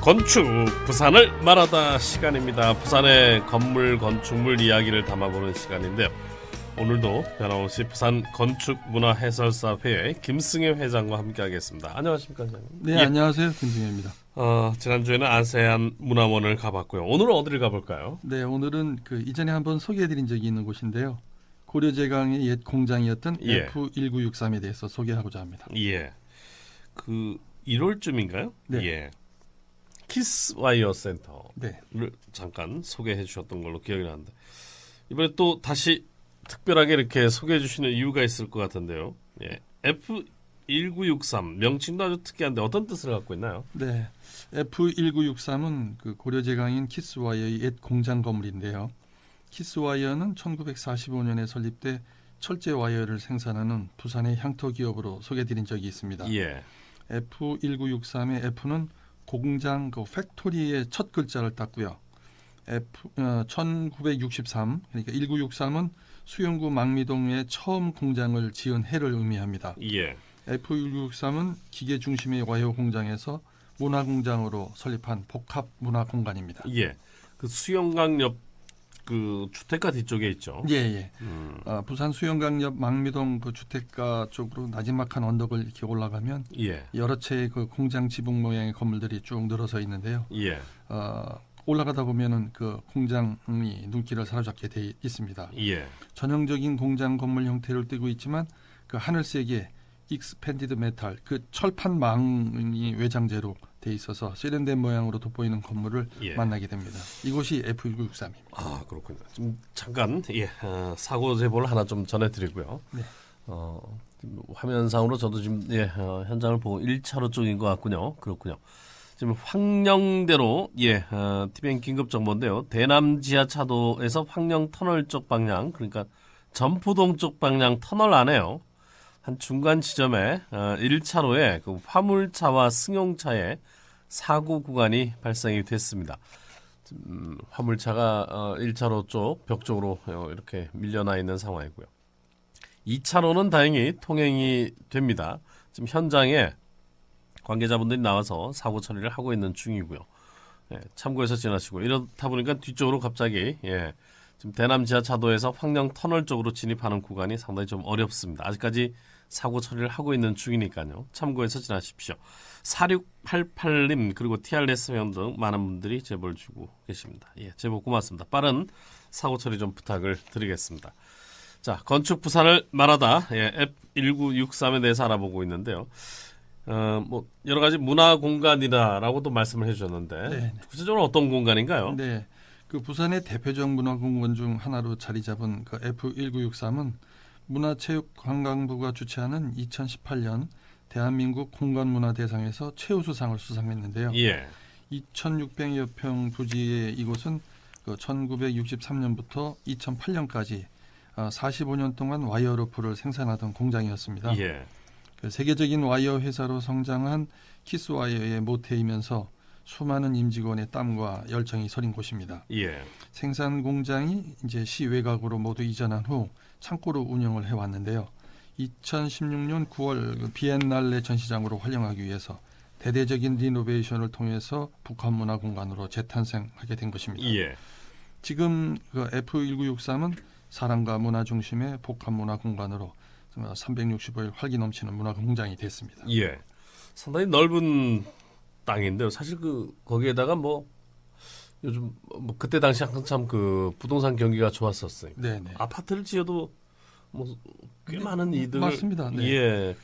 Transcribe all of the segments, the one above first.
건축 부산을 말하다 시간입니다. 부산의 건물 건축물 이야기를 담아보는 시간인데요. 오늘도 변함없이 부산 건축문화해설사회의 김승혜 회장과 함께하겠습니다. 안녕하십니까, 회장님? 네, 안녕하세요. 김승혜입니다. 지난주에는 아세안 문화원을 가봤고요. 오늘은 어디를 가볼까요? 네, 오늘은 이전에 한번 소개해드린 적이 있는 곳인데요. 고려제강의 옛 공장이었던 F1963에 대해서 소개하고자 합니다. 예, 1월쯤인가요? 네. 예. 키스와이어 센터를 네. 잠깐 소개해 주셨던 걸로 기억이 나는데 이번에 또 다시 특별하게 이렇게 소개해 주시는 이유가 있을 것 같은데요. 예. F1963 명칭도 아주 특이한데 어떤 뜻을 갖고 있나요? 네, F1963은 고려제강인 키스와이어의 옛 공장 건물인데요. 키스와이어는 1945년에 설립돼 철제 와이어를 생산하는 부산의 향토 기업으로 소개드린 적이 있습니다. 예. F1963의 F는 공장 팩토리의 첫 글자를 땄고요. 1963 그러니까 1963은 수영구 망미동에 처음 공장을 지은 해를 의미합니다. 예. F1963은 기계 중심의 와이어 공장에서 문화 공장으로 설립한 복합 문화 공간입니다. 예. 수영강 옆 주택가 뒤쪽에 있죠. 예. 부산 수영강 옆 망미동 주택가 쪽으로 나지막한 언덕을 이렇게 올라가면 여러 채의 공장 지붕 모양의 건물들이 쭉 늘어서 있는데요. 예. 올라가다 보면은 공장이 눈길을 사로잡게 돼 있습니다. 예. 전형적인 공장 건물 형태를 띠고 있지만 하늘색의 익스펜디드 메탈 철판망이 외장재로 돼 있어서 세련된 모양으로 돋보이는 건물을 만나게 됩니다. 이곳이 F1963입니다. 아, 그렇군요. 좀 잠깐 사고 제보를 하나 좀 전해드리고요. 네. 화면상으로 저도 지금 현장을 보고 1차로 쪽인 것 같군요. 그렇군요. 지금 황령대로 TVN 긴급 정보인데요. 대남 지하차도에서 황령 터널 쪽 방향, 그러니까 전포동 쪽 방향 터널 안에요. 한 중간 지점에 1차로에 화물차와 승용차의 사고 구간이 발생이 됐습니다. 화물차가 1차로 쪽 벽 쪽으로 이렇게 밀려나 있는 상황이고요. 2차로는 다행히 통행이 됩니다. 지금 현장에 관계자분들이 나와서 사고 처리를 하고 있는 중이고요. 참고해서 지나시고 이렇다 보니까 뒤쪽으로 갑자기 지금 대남 지하차도에서 황령 터널 쪽으로 진입하는 구간이 상당히 좀 어렵습니다. 아직까지 사고 처리를 하고 있는 중이니까요. 참고해서 지나십시오. 4688님 그리고 TRS 회원 등 많은 분들이 제보를 주고 계십니다. 제보 고맙습니다. 빠른 사고 처리 좀 부탁을 드리겠습니다. 자, 건축 부산을 말하다 F1963에 대해서 알아보고 있는데요. 여러 가지 문화 공간이다라고도 말씀을 해주셨는데 구체적으로 어떤 공간인가요? 네, 부산의 대표적 문화 공간 중 하나로 자리 잡은 F1963은 문화체육관광부가 주최하는 2018년 대한민국 공간문화대상에서 최우수상을 수상했는데요. 2,600여 평 부지의 이곳은 1963년부터 2008년까지 45년 동안 와이어 로프를 생산하던 공장이었습니다. 세계적인 와이어 회사로 성장한 키스와이어의 모태이면서 수많은 임직원의 땀과 열정이 서린 곳입니다. 생산 공장이 이제 시 외곽으로 모두 이전한 후 창고로 운영을 해왔는데요. 2016년 9월 비엔날레 전시장으로 활용하기 위해서 대대적인 리노베이션을 통해서 북한문화공간으로 재탄생하게 된 것입니다. 지금 F1963은 사랑과 문화 중심의 복합문화공간으로 365일 활기 넘치는 문화공장이 됐습니다. 상당히 넓은 땅인데요. 사실 거기에다가 요즘 그때 당시 한참 부동산 경기가 좋았었어요. 아파트를 지어도 꽤 많은 이득을 맞습니다.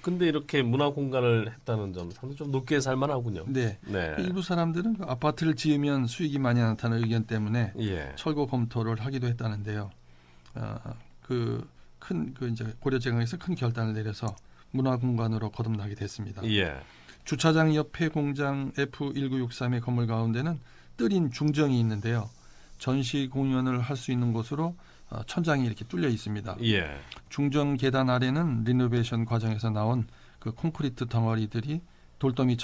근데 이렇게 문화 공간을 했다는 점 상당히 좀 높게 살만하군요. 일부 사람들은 아파트를 지으면 수익이 많이 나타나는 의견 때문에 철거 검토를 하기도 했다는데요. 이제 고려제강에서 큰 결단을 내려서 문화 공간으로 거듭나게 됐습니다. 주차장 옆에 공장 F1963의 건물 가운데는 뜰인 중정이 있는데요. 전시 공연을 할 수 있는 곳으로 천장이 이렇게 뚫려 있습니다. 중정 계단 아래는 리노베이션 과정에서 나온 콘크리트 덩어리들이 돌더미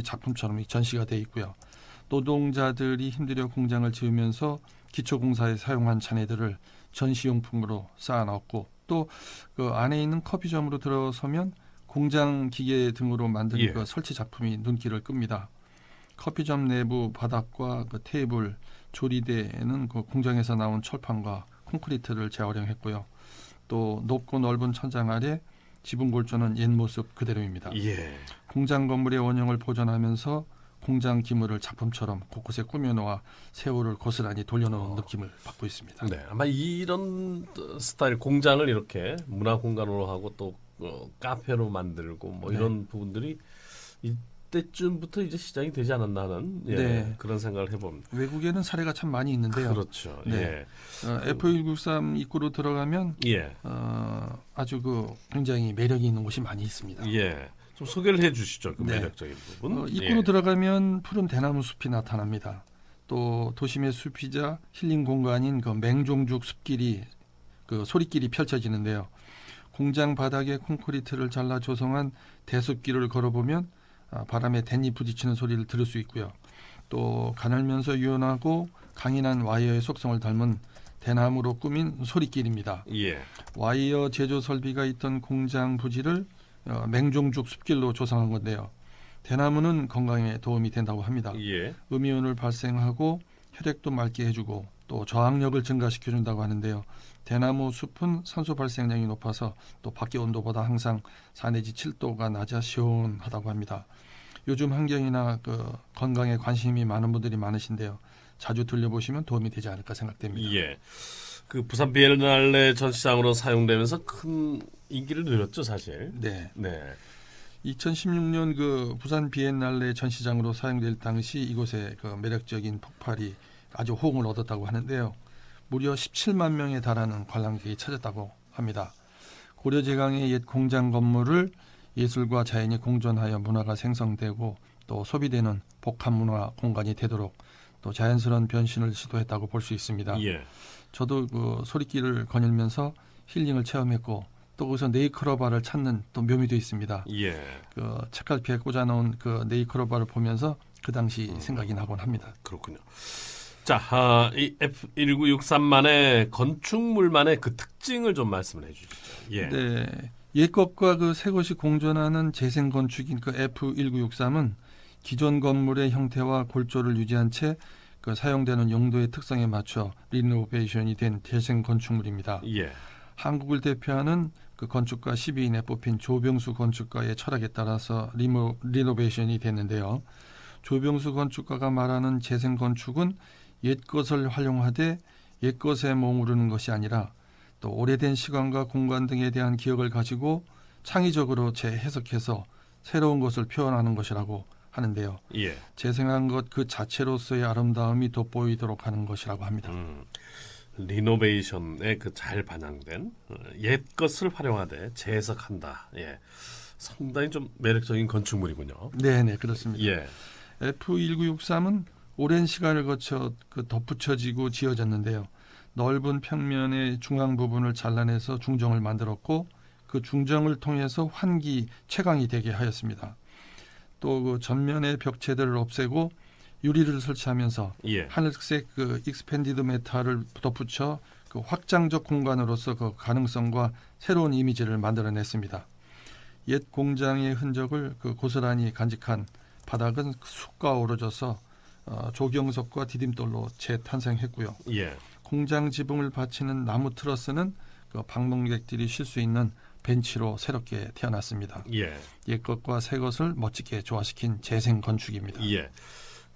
작품처럼 전시가 되어 있고요. 노동자들이 힘들여 공장을 지으면서 기초공사에 사용한 잔해들을 전시용품으로 쌓아놨고 또 안에 있는 커피점으로 들어서면 공장 기계 등으로 만든 설치 작품이 눈길을 끕니다. 커피숍 내부 바닥과 그 테이블, 조리대에는 그 공장에서 나온 철판과 콘크리트를 재활용했고요. 또 높고 넓은 천장 아래 지붕 골조는 옛 모습 그대로입니다. 예. 공장 건물의 원형을 보존하면서 공장 기물을 작품처럼 곳곳에 꾸며놓아 세월을 고스란히 돌려놓은 느낌을 받고 있습니다. 네, 아마 이런 스타일 공장을 이렇게 문화 공간으로 하고 또 카페로 만들고 뭐 네. 이런 부분들이 이때쯤부터 이제 시작이 되지 않았나 하는 네. 그런 생각을 해봅니다. 외국에는 사례가 참 많이 있는데요. 그렇죠. 네. F163 입구로 들어가면 예. 아주 굉장히 매력이 있는 곳이 많이 있습니다. 예. 좀 소개를 해주시죠. 그 네. 매력적인 부분. 입구로 들어가면 푸른 대나무 숲이 나타납니다. 또 도심의 숲이자 힐링 공간인 그 맹종죽 숲길이 그 소리길이 펼쳐지는데요. 공장 바닥에 콘크리트를 잘라 조성한 대숲길을 걸어보면 바람에 댄잎 부딪히는 소리를 들을 수 있고요. 또 가늘면서 유연하고 강인한 와이어의 속성을 닮은 대나무로 꾸민 소리길입니다. 예. 와이어 제조 설비가 있던 공장 부지를 맹종죽 숲길로 조성한 건데요. 대나무는 건강에 도움이 된다고 합니다. 예. 음이온을 발생하고 혈액도 맑게 해주고 또 저항력을 증가시켜준다고 하는데요. 대나무 숲은 산소 발생량이 높아서 또 밖의 온도보다 항상 4 내지 7도가 낮아 시원하다고 합니다. 요즘 환경이나 그 건강에 관심이 많은 분들이 많으신데요. 자주 들려보시면 도움이 되지 않을까 생각됩니다. 예. 그 부산 비엔날레 전시장으로 사용되면서 큰 인기를 누렸죠, 사실. 네. 네. 2016년 그 부산 비엔날레 전시장으로 사용될 당시 이곳의 그 매력적인 폭발이 아주 호응을 얻었다고 하는데요. 무려 17만 명에 달하는 관람객이 찾았다고 합니다. 고려제강의 옛 공장 건물을 예술과 자연이 공존하여 문화가 생성되고 또 소비되는 복합 문화 공간이 되도록 또 자연스러운 변신을 시도했다고 볼 수 있습니다. 예. 저도 그 소리길을 거닐면서 힐링을 체험했고 또 거기서 네이클로바를 찾는 또 묘미도 있습니다. 예. 그 책갈피에 꽂아놓은 그 네이클로바를 보면서 그 당시 생각이 나곤 합니다. 그렇군요. 자, 이 F1963만의 건축물만의 그 특징을 좀 말씀을 해주시죠. 예. 네, 옛것과 그 새 것이 공존하는 재생 건축인 그 F1963은 기존 건물의 형태와 골조를 유지한 채 그 사용되는 용도의 특성에 맞춰 리노베이션이 된 재생 건축물입니다. 예. 한국을 대표하는 그 건축가 12인에 뽑힌 조병수 건축가의 철학에 따라서 리노베이션이 됐는데요. 조병수 건축가가 말하는 재생 건축은 옛것을 활용하되 옛것에 머무르는 것이 아니라 또 오래된 시간과 공간 등에 대한 기억을 가지고 창의적으로 재해석해서 새로운 것을 표현하는 것이라고 하는데요. 예. 재생한 것 그 자체로서의 아름다움이 돋보이도록 하는 것이라고 합니다. 리노베이션에 그 잘 반영된 옛 것을 활용하되 재해석한다. 예. 상당히 좀 매력적인 건축물이군요. 네, 그렇습니다. 예. F1963은 오랜 시간을 거쳐 그 덧붙여지고 지어졌는데요. 넓은 평면의 중앙 부분을 잘라내서 중정을 만들었고 그 중정을 통해서 환기 채광이 되게 하였습니다. 또 그 전면의 벽체들을 없애고 유리를 설치하면서 예. 하늘색 그 익스펜디드 메탈을 덧붙여 그 확장적 공간으로서 그 가능성과 새로운 이미지를 만들어냈습니다. 옛 공장의 흔적을 그 고스란히 간직한 바닥은 숲과 어우러져서 조경석과 디딤돌로 재탄생했고요. 예. 공장 지붕을 받치는 나무 트러스는 그 방문객들이 쉴 수 있는 벤치로 새롭게 태어났습니다. 예. 옛것과 새것을 멋지게 조화시킨 재생 건축입니다. 예.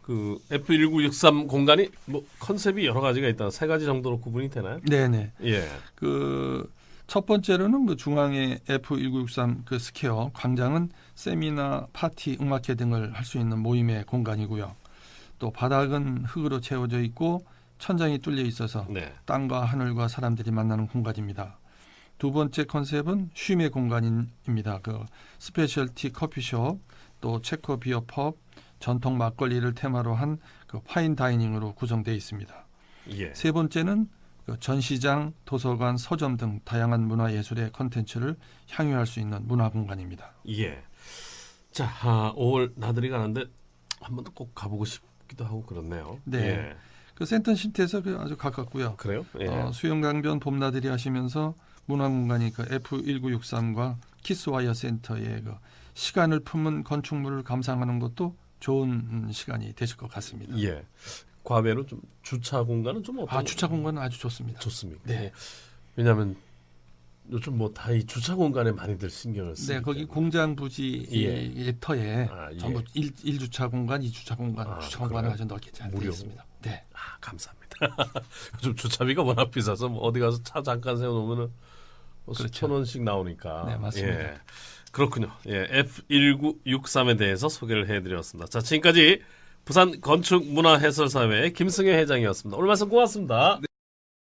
그 F1963 공간이 뭐 컨셉이 여러 가지가 있다. 3가지 정도로 구분이 되나요? 네네. 예. 그 첫 번째로는 그 중앙의 F1963 그 스퀘어 광장은 세미나, 파티, 음악회 등을 할 수 있는 모임의 공간이고요. 또 바닥은 흙으로 채워져 있고 천장이 뚫려 있어서 네. 땅과 하늘과 사람들이 만나는 공간입니다. 두 번째 컨셉은 쉼의 공간입니다. 그 스페셜티 커피숍, 또 체코 비어 펍, 전통 막걸리를 테마로 한 그 파인 다이닝으로 구성되어 있습니다. 예. 세 번째는 그 전시장, 도서관, 서점 등 다양한 문화예술의 콘텐츠를 향유할 수 있는 문화 공간입니다. 예. 자, 5월 나들이 가는데 한 번도 꼭 가보고 싶기도 하고 그렇네요. 네. 예. 그 센턴 시티에서 아주 가깝고요. 그래요? 예. 수영강변 봄나들이 하시면서 문화 공간이 그 F1963과 키스와이어 센터의 그 시간을 품은 건축물을 감상하는 것도 좋은 시간이 되실 것 같습니다. 예. 과외로 좀 주차 공간은 좀 어떤? 주차 공간은 아주 좋습니다. 좋습니까? 네. 왜냐하면 요즘 뭐 다 이 주차 공간에 많이들 신경을 쓰기 네, 거기 때문에. 공장 부지의 터에 예. 전부 1주차 공간, 2주차 공간, 주차 공간을 그래요? 아주 넓게 잘 되어 무료. 있습니다. 네. 감사합니다. 요즘 주차비가 워낙 비싸서 뭐 어디 가서 차 잠깐 세워놓으면은 뭐 그렇죠. 수천 원씩 나오니까. 네, 맞습니다. 예. 그렇군요. 예, F1963에 대해서 소개를 해드렸습니다. 자, 지금까지 부산 건축문화해설사회 김승혜 회장이었습니다. 오늘 말씀 고맙습니다.